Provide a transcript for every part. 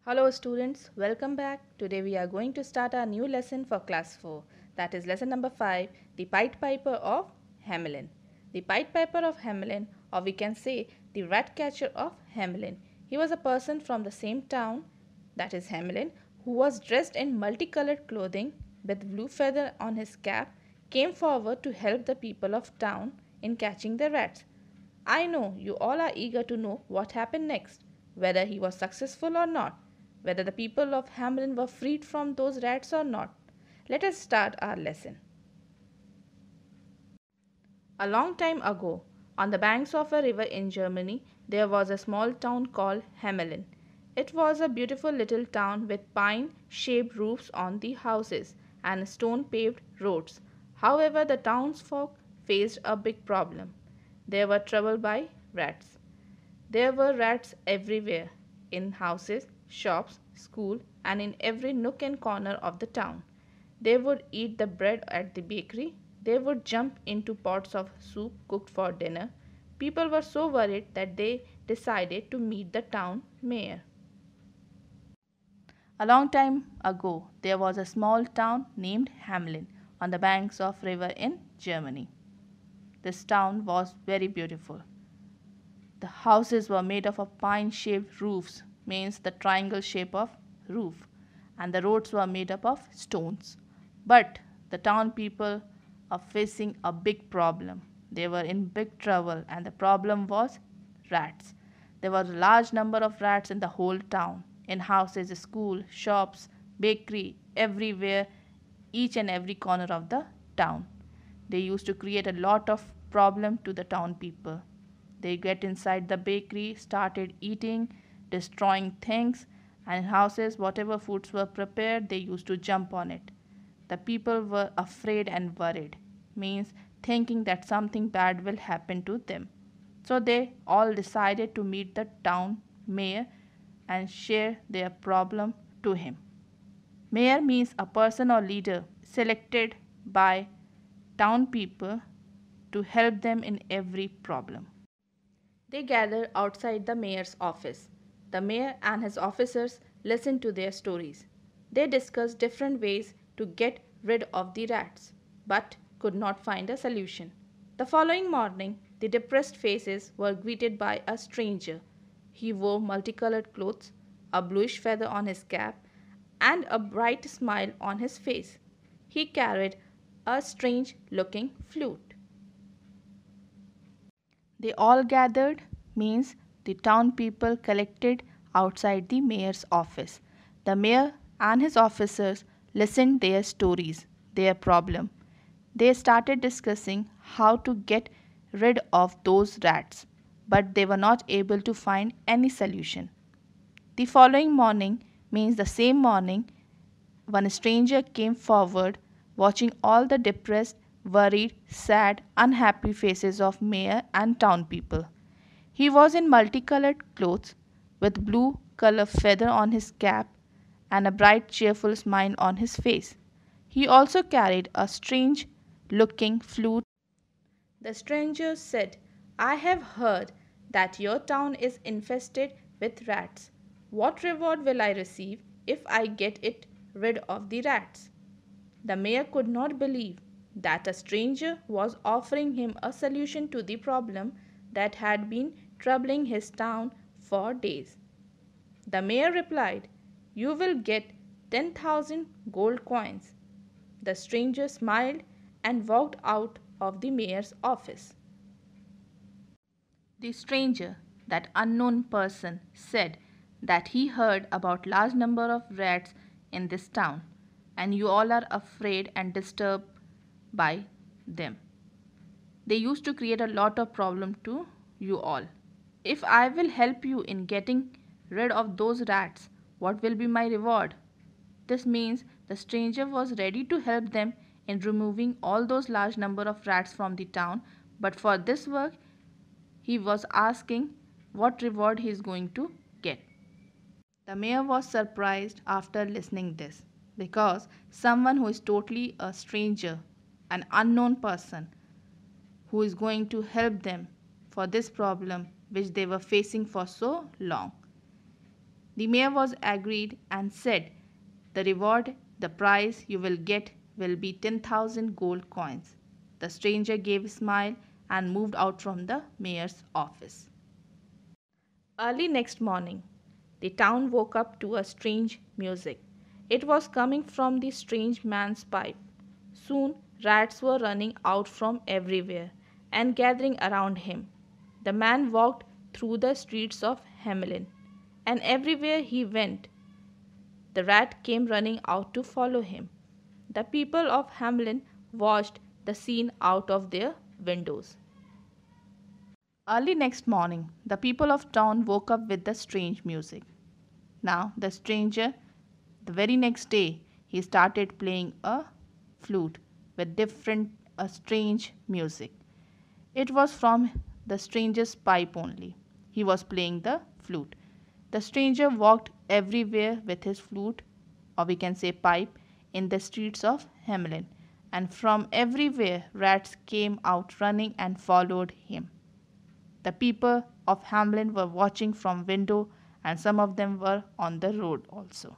Hello students, welcome back. Today we are going to start our new lesson for class 4. That is lesson number 5, the Pied Piper of Hamelin. The Pied Piper of Hamelin, or we can say the rat catcher of Hamelin. He was a person from the same town, that is Hamelin, who was dressed in multicolored clothing with blue feather on his cap, came forward to help the people of town in catching the rats. I know you all are eager to know what happened next, whether he was successful or not, whether the people of Hamelin were freed from those rats or not. Let us start our lesson. A long time ago, on the banks of a river in Germany, there was a small town called Hamelin. It was a beautiful little town with pine-shaped roofs on the houses and stone-paved roads. However, the townsfolk faced a big problem. They were troubled by rats. There were rats everywhere, in houses, shops, school, and in every nook and corner of the town. They would eat the bread at the bakery. They would jump into pots of soup cooked for dinner. People were so worried that they decided to meet the town mayor. A long time ago, there was a small town named Hamelin on the banks of river in Germany. This town was very beautiful. The houses were made of a pine-shaped roofs, means the triangle shape of roof, and the roads were made up of stones. But the town people are facing a big problem. They were in big trouble, and the problem was rats. There was a large number of rats in the whole town, in houses, school, shops, bakery, everywhere, each and every corner of the town. They used to create a lot of problem to the town people. They get inside the bakery, started eating, destroying things, and in houses, whatever foods were prepared, they used to jump on it. The people were afraid and worried, means thinking that something bad will happen to them. So they all decided to meet the town mayor and share their problem to him. Mayor means a person or leader selected by town people to help them in every problem. They gathered outside the mayor's office. The mayor and his officers listened to their stories. They discussed different ways to get rid of the rats, but could not find a solution. The following morning, the depressed faces were greeted by a stranger. He wore multicolored clothes, a bluish feather on his cap, and a bright smile on his face. He carried a strange looking flute. They all gathered means the town people collected outside the mayor's office. The mayor and his officers listened their stories, their problem. They started discussing how to get rid of those rats, but they were not able to find any solution. The following morning means the same morning one stranger came forward, watching all the depressed, worried, sad, unhappy faces of mayor and town people. He was in multicolored clothes, with blue color feather on his cap and a bright, cheerful smile on his face. He also carried a strange looking flute. The stranger said, I have heard that your town is infested with rats. What reward will I receive if I get it rid of the rats? The mayor could not believe that a stranger was offering him a solution to the problem that had been troubling his town for days. The mayor replied, You will get 10,000 gold coins. The stranger smiled and walked out of the mayor's office. The stranger, that unknown person, said that he heard about large number of rats in this town and you all are afraid and disturbed by them. They used to create a lot of problem to you all. If I will help you in getting rid of those rats, what will be my reward? This means the stranger was ready to help them in removing all those large number of rats from the town, but for this work he was asking what reward he is going to get. The mayor was surprised after listening this because someone who is totally a stranger, an unknown person who is going to help them for this problem which they were facing for so long. The mayor was agreed and said, "The reward, the prize you will get will be 10,000 gold coins." The stranger gave a smile and moved out from the mayor's office. Early next morning, the town woke up to a strange music. It was coming from the strange man's pipe. Soon, rats were running out from everywhere and gathering around him. The man walked through the streets of Hamelin, and everywhere he went, the rat came running out to follow him. The people of Hamelin watched the scene out of their windows. Early next morning, the people of town woke up with the strange music. Now, the stranger, the very next day, he started playing a flute with different, strange music. It was from the stranger's pipe only. He was playing the flute. The stranger walked everywhere with his flute, or we can say pipe, in the streets of Hamelin, and from everywhere rats came out running and followed him. The people of Hamelin were watching from window, and some of them were on the road also.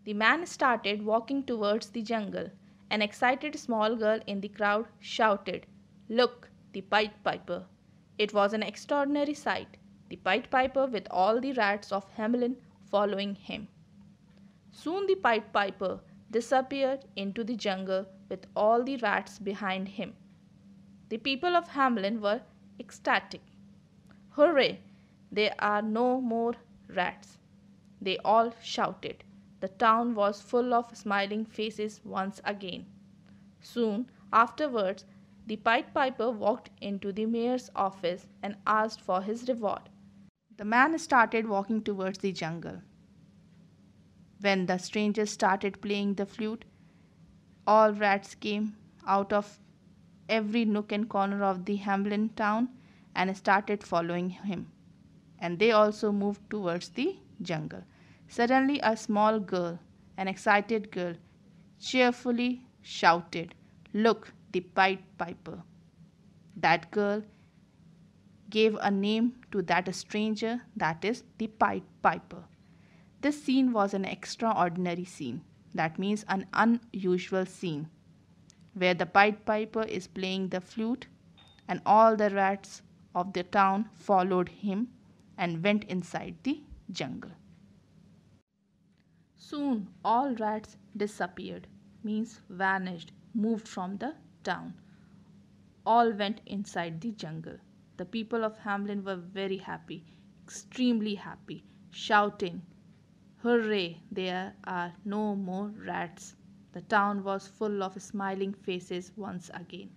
The man started walking towards the jungle. An excited small girl in the crowd shouted, "Look, the Pied Piper!" It was an extraordinary sight, the Pied Piper with all the rats of Hamelin following him. Soon the Pied Piper disappeared into the jungle with all the rats behind him. The people of Hamelin were ecstatic. "Hooray! There are no more rats!" they all shouted. The town was full of smiling faces once again. Soon afterwards, the Pied Piper walked into the mayor's office and asked for his reward. The man started walking towards the jungle. When the stranger started playing the flute, all rats came out of every nook and corner of the Hamelin town and started following him. And they also moved towards the jungle. Suddenly, a small girl, an excited girl, cheerfully shouted, "Look, the Pied Piper!" That girl gave a name to that stranger, that is the Pied Piper. This scene was an extraordinary scene, that means an unusual scene, where the Pied Piper is playing the flute and all the rats of the town followed him and went inside the jungle. Soon all rats disappeared, means vanished, moved from the town. All went inside the jungle. The people of Hamelin were very happy, extremely happy, shouting, "Hooray, there are no more rats." The town was full of smiling faces once again.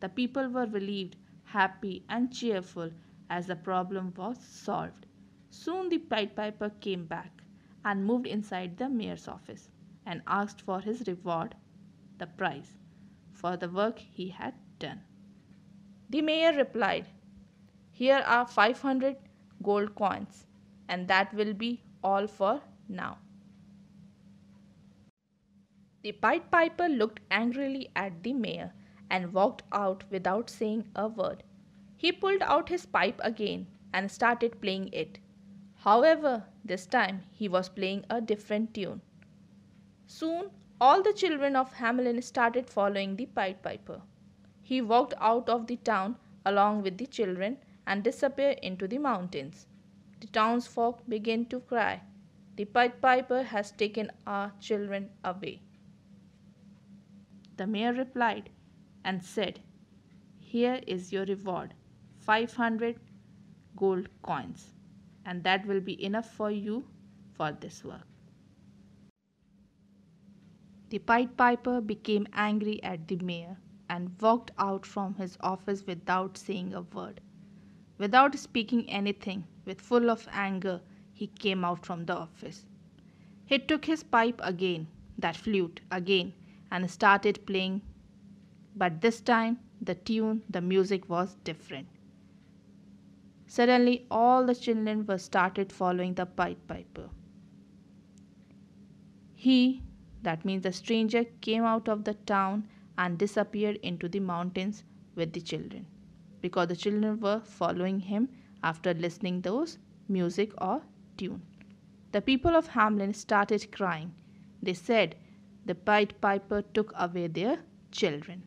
The people were relieved, happy, and cheerful as the problem was solved. Soon the Pied Piper came back and moved inside the mayor's office and asked for his reward, the prize, for the work he had done. The mayor replied, "Here are 500 gold coins, and that will be all for now." The Pied Piper looked angrily at the mayor and walked out without saying a word. He pulled out his pipe again and started playing it. However, this time he was playing a different tune. Soon, all the children of Hamelin started following the Pied Piper. He walked out of the town along with the children and disappeared into the mountains. The townsfolk began to cry, "The Pied Piper has taken our children away." The mayor replied and said, "Here is your reward, 500 gold coins, and that will be enough for you for this work." The Pied Piper became angry at the mayor and walked out from his office without saying a word. Without speaking anything, with full of anger, he came out from the office. He took his pipe again, that flute again, and started playing, but this time the tune, the music was different. Suddenly all the children were started following the Pied Piper. He, that means the stranger, came out of the town and disappeared into the mountains with the children, because the children were following him after listening those music or tune. The people of Hamelin started crying. They said the Pied Piper took away their children.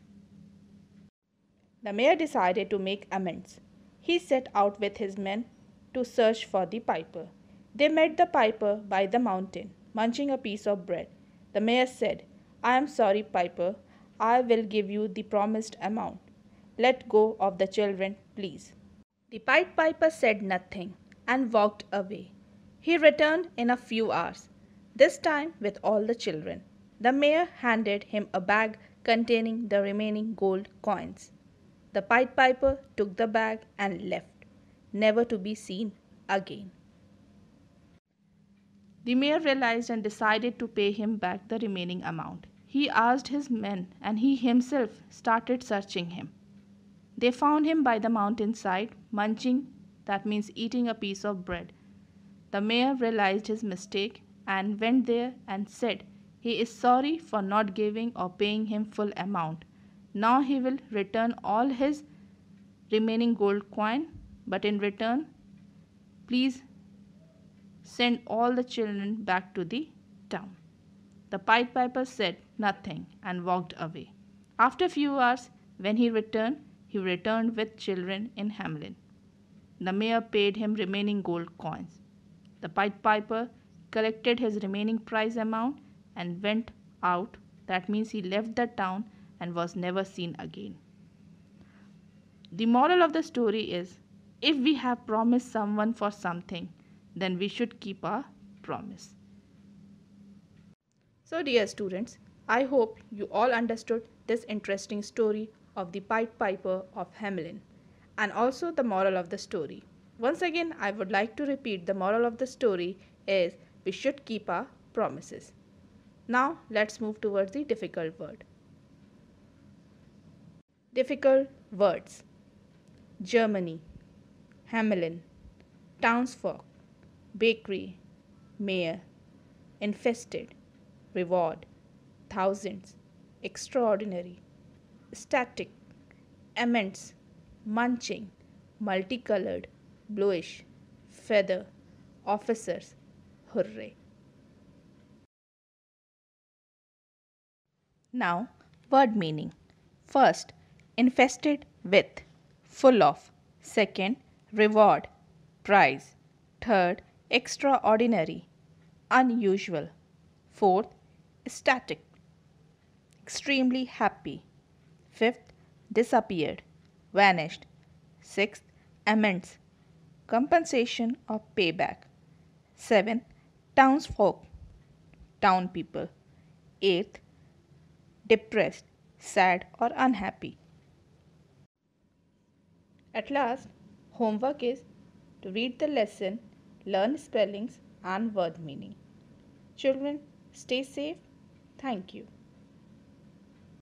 The mayor decided to make amends. He set out with his men to search for the piper. They met the piper by the mountain, munching a piece of bread. The mayor said, "I am sorry, piper. I will give you the promised amount. Let go of the children, please." The Pied Piper said nothing and walked away. He returned in a few hours, this time with all the children. The mayor handed him a bag containing the remaining gold coins. The Pied Piper took the bag and left, never to be seen again. The mayor realized and decided to pay him back the remaining amount. He asked his men and he himself started searching him. They found him by the mountainside, munching, that means eating a piece of bread. The mayor realized his mistake and went there and said he is sorry for not giving or paying him full amount. Now he will return all his remaining gold coin, but in return, please send all the children back to the town. The Pied Piper said nothing and walked away. After a few hours, when he returned with children in Hamelin. The mayor paid him remaining gold coins. The Pied Piper collected his remaining prize amount and went out. That means he left the town and was never seen again. The moral of the story is, if we have promised someone for something, then we should keep our promise. So dear students, I hope you all understood this interesting story of the Pied Piper of Hamelin and also the moral of the story. Once again, I would like to repeat the moral of the story is we should keep our promises. Now let's move towards the difficult word. Difficult words. Germany, Hamelin, townsfolk, bakery, mayor, infested, reward, thousands, extraordinary, static, immense, munching, multicolored, bluish, feather, officers, hooray. Now, word meaning. First, infested with, full of. Second, reward, prize. Third, extraordinary, unusual. Fourth, static, extremely happy. Fifth, disappeared, vanished. Sixth, immense, compensation or payback. Seventh, townsfolk, town people. Eighth, depressed, sad or unhappy. At last, homework is to read the lesson, learn spellings and word meaning. Children, stay safe. Thank you.